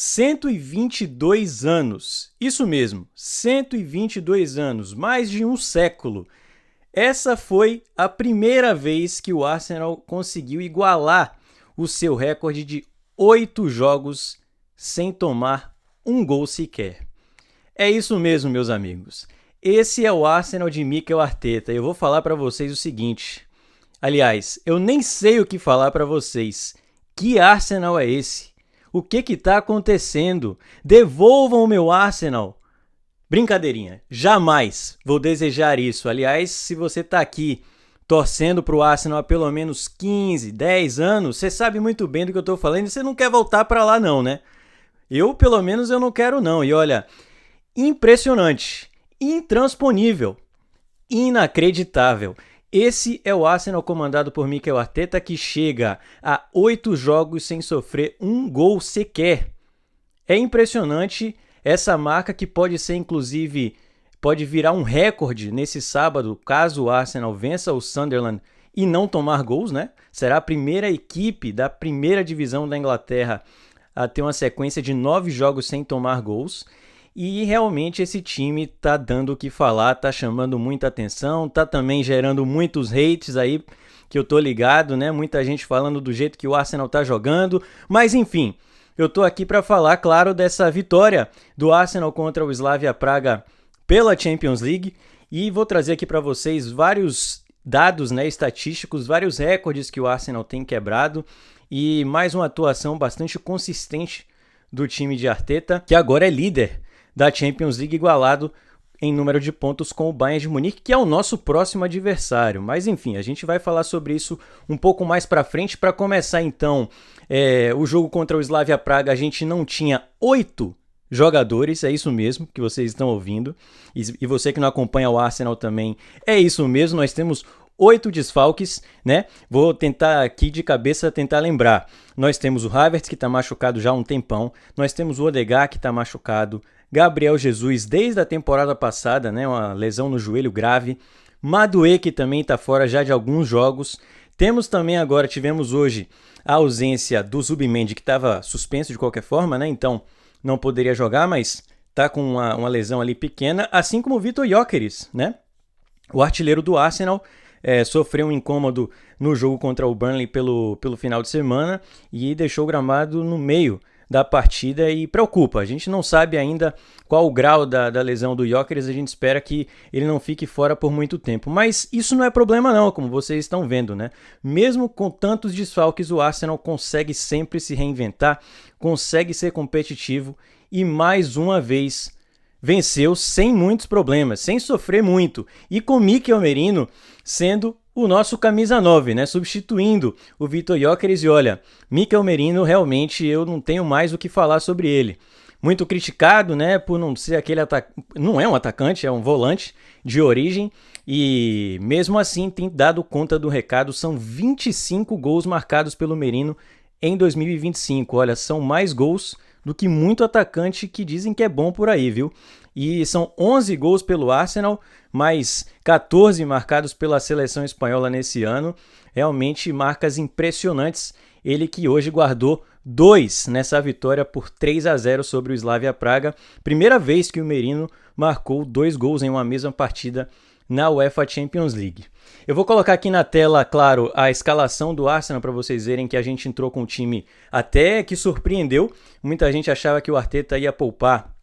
122 anos. Isso mesmo, 122 anos, mais de um século. Essa foi a primeira vez que o Arsenal conseguiu igualar o seu recorde de 8 jogos sem tomar um gol sequer. É isso mesmo, meus amigos. Esse é o Arsenal de Mikel Arteta. Eu vou falar para vocês o seguinte. Aliás, eu nem sei o que falar para vocês. Que Arsenal é esse? O que está acontecendo? Devolvam o meu Arsenal. Brincadeirinha, jamais vou desejar isso. Aliás, se você está aqui torcendo para o Arsenal há pelo menos 15, 10 anos, você sabe muito bem do que eu estou falando e você não quer voltar para lá não, né? Eu, pelo menos, eu não quero não. E olha, impressionante, intransponível, inacreditável. Esse é o Arsenal comandado por Mikel Arteta, que chega a 8 jogos sem sofrer um gol sequer. É impressionante essa marca, que pode ser, inclusive, pode virar um recorde nesse sábado, caso o Arsenal vença o Sunderland e não tomar gols, né? Será a primeira equipe da primeira divisão da Inglaterra a ter uma sequência de 9 jogos sem tomar gols. E realmente esse time tá dando o que falar, tá chamando muita atenção, tá também gerando muitos hates aí, que eu tô ligado, né? Muita gente falando do jeito que o Arsenal tá jogando, mas enfim, eu tô aqui para falar, claro, dessa vitória do Arsenal contra o Slavia Praga pela Champions League, e vou trazer aqui para vocês vários dados, né, estatísticos, vários recordes que o Arsenal tem quebrado e mais uma atuação bastante consistente do time de Arteta, que agora é líder da Champions League, igualado em número de pontos com o Bayern de Munique, que é o nosso próximo adversário. Mas enfim, a gente vai falar sobre isso um pouco mais para frente. Para começar então, o jogo contra o Slavia Praga, a gente não tinha 8 jogadores, é isso mesmo que vocês estão ouvindo. E você que não acompanha o Arsenal também, é isso mesmo, nós temos 8 desfalques, né? Vou tentar aqui de cabeça tentar lembrar. Nós temos o Havertz, que está machucado já há um tempão. Nós temos o Odegaard, que está machucado. Gabriel Jesus, desde a temporada passada, né? Uma lesão no joelho grave. Madueke, que também está fora já de alguns jogos. Temos também agora, tivemos hoje a ausência do Zubimendi, que estava suspenso de qualquer forma, né? Então não poderia jogar, mas está com uma lesão ali pequena. Assim como o Vitor Gyökeres, né? O artilheiro do Arsenal. Sofreu um incômodo no jogo contra o Burnley pelo final de semana e deixou o gramado no meio da partida e preocupa. A gente não sabe ainda qual o grau da lesão do Gyökeres, a gente espera que ele não fique fora por muito tempo. Mas isso não é problema não, como vocês estão vendo, né? Mesmo com tantos desfalques, o Arsenal consegue sempre se reinventar, consegue ser competitivo e mais uma vez venceu sem muitos problemas, sem sofrer muito. E com Mikel Merino sendo o nosso camisa 9, né? Substituindo o Vitor Gyökeres. E olha, Mikel Merino realmente eu não tenho mais o que falar sobre ele. Muito criticado, né? Por não ser aquele não é um atacante, é um volante de origem. E mesmo assim tem dado conta do recado. São 25 gols marcados pelo Merino em 2025. Olha, são mais gols do que muito atacante que dizem que é bom por aí, viu? E são 11 gols pelo Arsenal, mais 14 marcados pela seleção espanhola nesse ano. Realmente marcas impressionantes. Ele que hoje guardou 2 nessa vitória por 3-0 sobre o Slavia Praga. Primeira vez que o Merino marcou 2 gols em uma mesma partida na UEFA Champions League. Eu vou colocar aqui na tela, claro, a escalação do Arsenal para vocês verem que a gente entrou com um time até que surpreendeu. Muita gente achava que o Arteta ia poupar,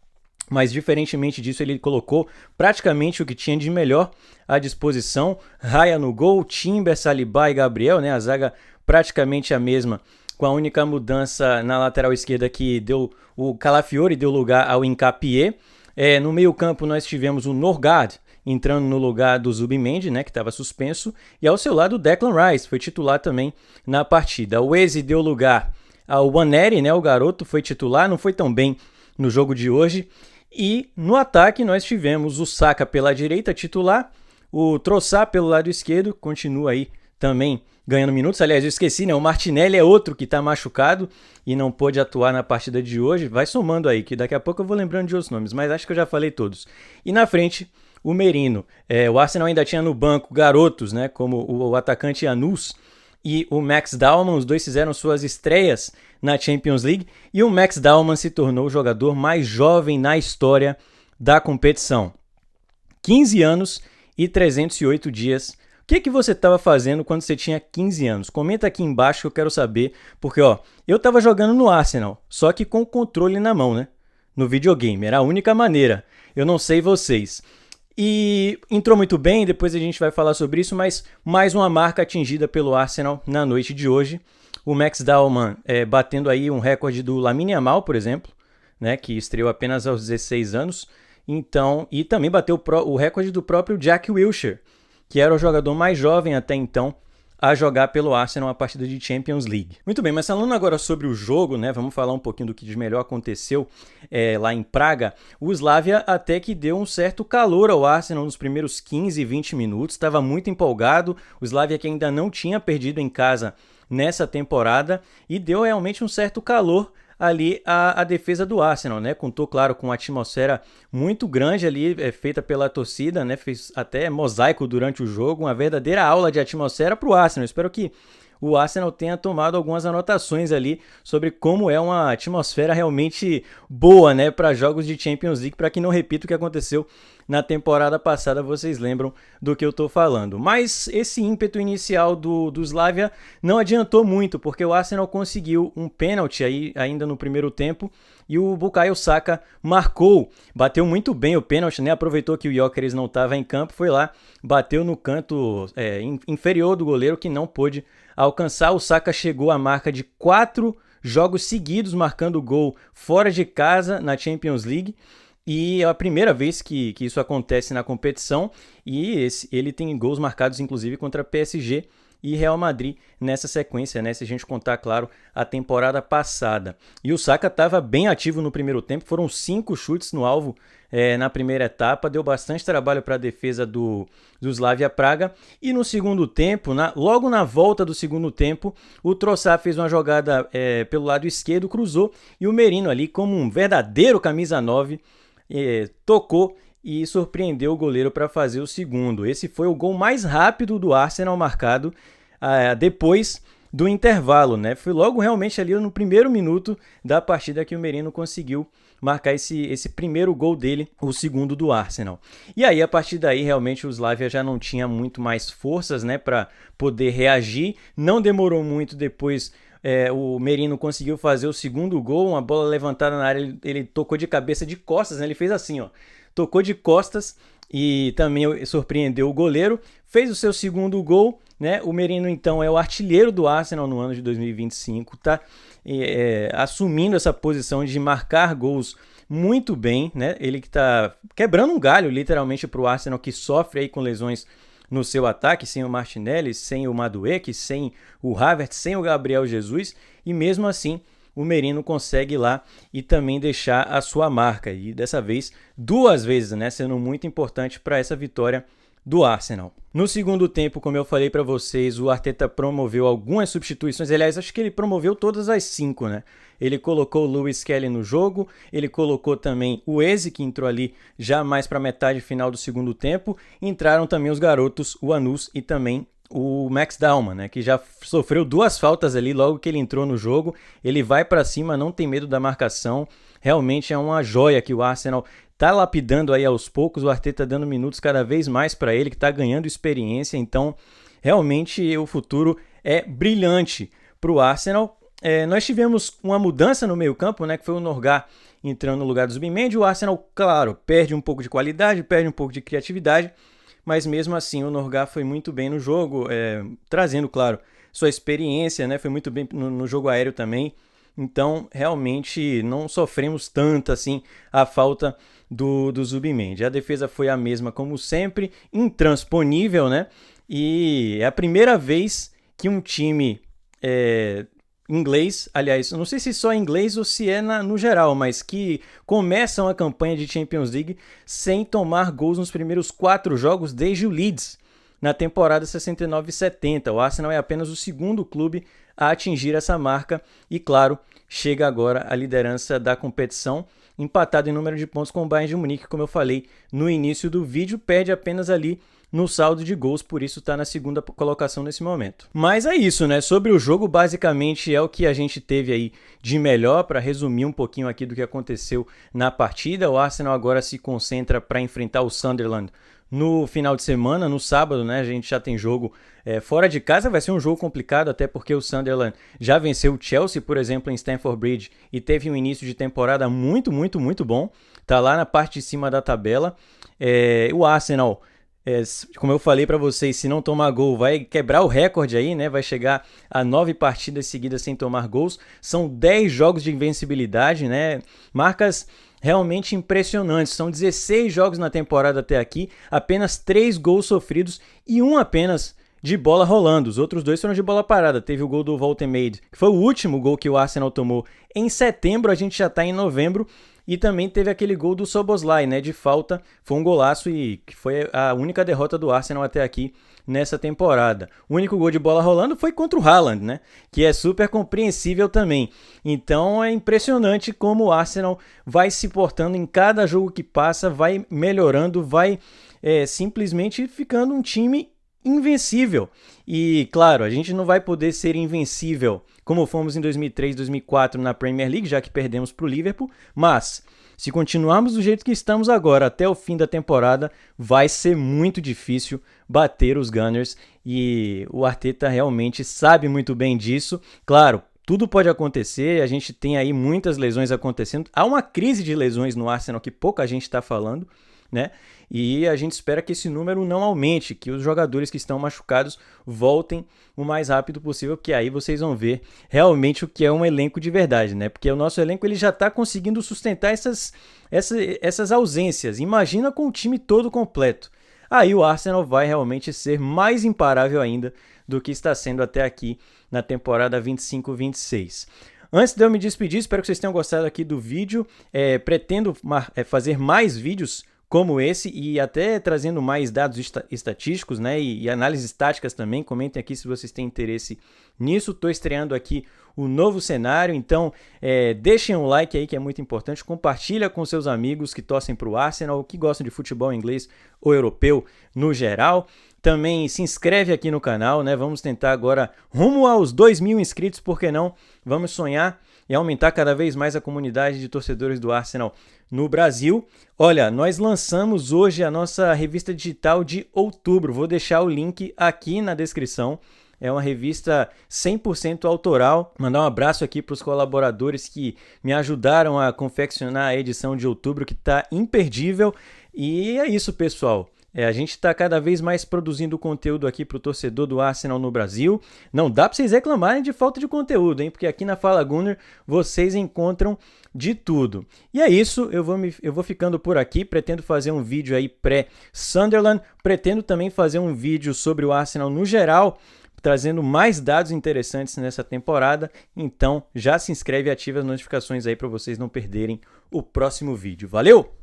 mas diferentemente disso ele colocou praticamente o que tinha de melhor à disposição. Raya no gol, Timber, Saliba e Gabriel, né? A zaga praticamente a mesma, com a única mudança na lateral esquerda que deu o Calafiori, deu lugar ao Hincapié. No meio campo nós tivemos o Norgard entrando no lugar do Zubimendi, né, que estava suspenso, e ao seu lado o Declan Rice, foi titular também na partida. O Eze deu lugar ao Waneri, né, o garoto foi titular, não foi tão bem no jogo de hoje. E no ataque nós tivemos o Saka pela direita, titular, o Trossard pelo lado esquerdo, continua aí também ganhando minutos. Aliás, eu esqueci, né? O Martinelli é outro que está machucado e não pôde atuar na partida de hoje. Vai somando aí, que daqui a pouco eu vou lembrando de outros nomes, mas acho que eu já falei todos. E na frente, o Merino. O Arsenal ainda tinha no banco garotos, né? Como o atacante Anus e o Max Dauman, os dois fizeram suas estreias na Champions League e o Max Dauman se tornou o jogador mais jovem na história da competição. 15 anos e 308 dias. O que você estava fazendo quando você tinha 15 anos? Comenta aqui embaixo que eu quero saber, porque eu estava jogando no Arsenal, só que com o controle na mão, né? No videogame, era a única maneira. Eu não sei vocês. E entrou muito bem, depois a gente vai falar sobre isso, mas mais uma marca atingida pelo Arsenal na noite de hoje. O Max Dauman batendo aí um recorde do Lamine Yamal, por exemplo, né, que estreou apenas aos 16 anos. Então, e também bateu o recorde do próprio Jack Wilshere, que era o jogador mais jovem até então a jogar pelo Arsenal a partida de Champions League. Muito bem, mas falando agora sobre o jogo, né, vamos falar um pouquinho do que de melhor aconteceu lá em Praga. O Slavia até que deu um certo calor ao Arsenal nos primeiros 15, 20 minutos, estava muito empolgado. O Slavia que ainda não tinha perdido em casa nessa temporada e deu realmente um certo calor ali a defesa do Arsenal, né? Contou, claro, com uma atmosfera muito grande ali, feita pela torcida, né? Fez até mosaico durante o jogo, uma verdadeira aula de atmosfera para o Arsenal. Espero que o Arsenal tenha tomado algumas anotações ali sobre como é uma atmosfera realmente boa, né, para jogos de Champions League, para que não repita o que aconteceu na temporada passada, vocês lembram do que eu estou falando. Mas esse ímpeto inicial do Slavia não adiantou muito, porque o Arsenal conseguiu um pênalti aí ainda no primeiro tempo e o Bukayo Saka marcou, bateu muito bem o pênalti, né? Aproveitou que o Gyökeres não estava em campo, foi lá, bateu no canto inferior do goleiro que não pôde alcançar. O Saka chegou à marca de 4 jogos seguidos marcando gol fora de casa na Champions League. E é a primeira vez que isso acontece na competição e ele tem gols marcados inclusive contra PSG e Real Madrid nessa sequência, né? Se a gente contar, claro, a temporada passada. E o Saka estava bem ativo no primeiro tempo, foram 5 chutes no alvo na primeira etapa, deu bastante trabalho para a defesa do Slavia Praga. E no segundo tempo, logo na volta do segundo tempo, o Trossard fez uma jogada pelo lado esquerdo, cruzou e o Merino ali, como um verdadeiro camisa 9, tocou e surpreendeu o goleiro para fazer o segundo. Esse foi o gol mais rápido do Arsenal marcado depois do intervalo, né? Foi logo realmente ali no primeiro minuto da partida que o Merino conseguiu marcar esse primeiro gol dele, o segundo do Arsenal. E aí, a partir daí, realmente o Slavia já não tinha muito mais forças, né, para poder reagir. Não demorou muito depois. O Merino conseguiu fazer o segundo gol, uma bola levantada na área, ele tocou de cabeça de costas, né? Ele fez assim, tocou de costas e também surpreendeu o goleiro, fez o seu segundo gol, né? O Merino então é o artilheiro do Arsenal no ano de 2025, tá assumindo essa posição de marcar gols muito bem, né? Ele que tá quebrando um galho literalmente para o Arsenal, que sofre aí com lesões no seu ataque, sem o Martinelli, sem o Madueke, sem o Havertz, sem o Gabriel Jesus, e mesmo assim o Merino consegue ir lá e também deixar a sua marca, e dessa vez 2 vezes, né, sendo muito importante para essa vitória do Arsenal. No segundo tempo, como eu falei para vocês, o Arteta promoveu algumas substituições, aliás, acho que ele promoveu todas as 5, né? Ele colocou o Lewis Kelly no jogo, ele colocou também o Eze, que entrou ali já mais para a metade final do segundo tempo, entraram também os garotos, o Anus e também o Max Dauman, né, que já sofreu 2 faltas ali logo que ele entrou no jogo. Ele vai para cima, não tem medo da marcação, realmente é uma joia que o Arsenal tá lapidando aí aos poucos, o Arteta dando minutos cada vez mais para ele, que tá ganhando experiência, então realmente o futuro é brilhante para o Arsenal. Nós tivemos uma mudança no meio-campo, né, que foi o Norgard entrando no lugar do Zubimendi. O Arsenal, claro, perde um pouco de qualidade, perde um pouco de criatividade, mas mesmo assim o Norgard foi muito bem no jogo, trazendo, claro, sua experiência, né, foi muito bem no jogo aéreo também. Então, realmente, não sofremos tanto assim a falta do Zubimendi. A defesa foi a mesma, como sempre, intransponível, né? E é a primeira vez que um time inglês, aliás, não sei se só inglês ou se é no geral, mas que começam a campanha de Champions League sem tomar gols nos primeiros 4 jogos desde o Leeds, na temporada 69-70. O Arsenal é apenas o segundo clube a atingir essa marca e, claro, chega agora à liderança da competição, empatado em número de pontos com o Bayern de Munique, como eu falei no início do vídeo, perde apenas ali no saldo de gols, por isso está na segunda colocação nesse momento. Mas é isso, né? Sobre o jogo, basicamente é o que a gente teve aí de melhor. Para resumir um pouquinho aqui do que aconteceu na partida, o Arsenal agora se concentra para enfrentar o Sunderland no final de semana, no sábado, né? A gente já tem jogo fora de casa, vai ser um jogo complicado, até porque o Sunderland já venceu o Chelsea, por exemplo, em Stamford Bridge, e teve um início de temporada muito bom. Tá lá na parte de cima da tabela. O Arsenal, como eu falei para vocês, se não tomar gol, vai quebrar o recorde aí, né? Vai chegar a 9 partidas seguidas sem tomar gols. São 10 jogos de invencibilidade, né? Marcas realmente impressionantes. São 16 jogos na temporada até aqui, apenas 3 gols sofridos e um apenas de bola rolando. Os outros 2 foram de bola parada. Teve o gol do Woltemade, que foi o último gol que o Arsenal tomou em setembro, a gente já está em novembro. E também teve aquele gol do Szoboszlai, né, de falta, foi um golaço e que foi a única derrota do Arsenal até aqui nessa temporada. O único gol de bola rolando foi contra o Haaland, né, que é super compreensível também. Então é impressionante como o Arsenal vai se portando em cada jogo que passa, vai melhorando, vai simplesmente ficando um time invencível. E claro, a gente não vai poder ser invencível como fomos em 2003, 2004 na Premier League, já que perdemos para o Liverpool, mas se continuarmos do jeito que estamos agora até o fim da temporada, vai ser muito difícil bater os Gunners e o Arteta realmente sabe muito bem disso. Claro, tudo pode acontecer, a gente tem aí muitas lesões acontecendo, há uma crise de lesões no Arsenal que pouca gente está falando, né? E a gente espera que esse número não aumente, que os jogadores que estão machucados voltem o mais rápido possível, porque aí vocês vão ver realmente o que é um elenco de verdade, né? Porque o nosso elenco ele já está conseguindo sustentar essas ausências. Imagina com o time todo completo. Aí o Arsenal vai realmente ser mais imparável ainda do que está sendo até aqui na temporada 25-26. Antes de eu me despedir, espero que vocês tenham gostado aqui do vídeo. Pretendo fazer mais vídeos como esse e até trazendo mais dados estatísticos, né, e análises táticas também. Comentem aqui se vocês têm interesse nisso. Estou estreando aqui o novo cenário, então deixem um like aí que é muito importante, compartilha com seus amigos que torcem para o Arsenal, que gostam de futebol inglês ou europeu no geral. Também se inscreve aqui no canal, né? Vamos tentar agora rumo aos 2.000 inscritos, por que não? Vamos sonhar e aumentar cada vez mais a comunidade de torcedores do Arsenal no Brasil. Olha, nós lançamos hoje a nossa revista digital de outubro. Vou deixar o link aqui na descrição. É uma revista 100% autoral. Mandar um abraço aqui para os colaboradores que me ajudaram a confeccionar a edição de outubro, que está imperdível. E é isso, pessoal. A gente está cada vez mais produzindo conteúdo aqui para o torcedor do Arsenal no Brasil. Não dá para vocês reclamarem de falta de conteúdo, hein? Porque aqui na Fala Gunner vocês encontram de tudo. E é isso, eu vou ficando por aqui. Pretendo fazer um vídeo aí pré-Sunderland. Pretendo também fazer um vídeo sobre o Arsenal no geral, trazendo mais dados interessantes nessa temporada. Então já se inscreve e ativa as notificações aí para vocês não perderem o próximo vídeo. Valeu!